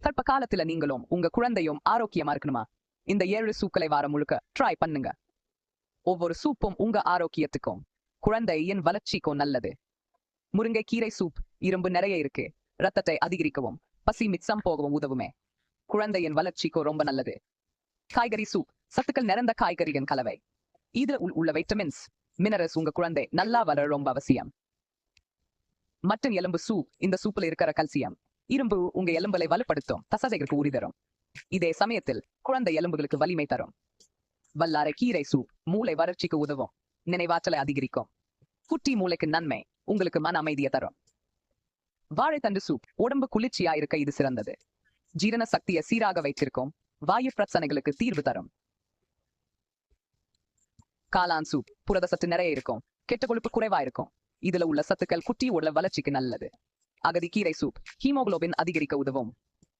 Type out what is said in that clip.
கற்ப காலத்துல நீங்களும் உங்க குழந்தையும் ஆரோக்கியமா இருக்கணுமா? இந்த 7 சூப்களை வாரம் முழுக்க ட்ரை பண்ணுங்க. ஒவ்வொரு சூப்பும் உங்க ஆரோக்கியத்துக்கும் குழந்தையின் வளர்ச்சிக்கும் நல்லது. முருங்கை கீரை சூப் இரும்பு நிறைய இருக்கு. ரத்தத்தை அதிகரிக்கவும் பசி மிச்சம் போகவும் உதவுமே. குழந்தையின் வளர்ச்சிக்கும் ரொம்ப நல்லது. காய்கறி சூப் சத்துக்கள் நிறைந்த காய்கறியின் கலவை. இது உள்ள வைட்டமின்ஸ் மினரல்ஸ் உங்க குழந்தை நல்லா வளர ரொம்ப அவசியம். மட்டன் எலும்பு சூப் இந்த சூப்ல இருக்கிற கல்சியம் இரும்பு உங்க எலும்புகளை வலுப்படுத்தும், தசைகளுக்கு உரி தரும். இதே சமயத்தில் குழந்தை எலும்புகளுக்கு வலிமை தரும். வல்லாரை கீரை சூப் மூளை வளர்ச்சிக்கு உதவும், நினைவாற்றலை அதிகரிக்கும். குட்டி மூளைக்கு நன்மை, உங்களுக்கு மன அமைதியை தரும். வாழைத்தண்டு சூப் உடம்பு குளிர்ச்சியா இருக்க இது சிறந்தது. ஜீரண சக்தியை சீராக வைத்திருக்கும், வாயு பிரச்சனைகளுக்கு தீர்வு தரும். காளான் சூப் புரத சத்து நிறைய இருக்கும், கெட்ட கொழுப்பு குறைவா இருக்கும். இதுல உள்ள சத்துக்கள் குட்டி உடல் வளர்ச்சிக்கு நல்லது. அகதி கீரை சூப் ஹீமோகுளோபின் அதிகரிக்க உதவும்.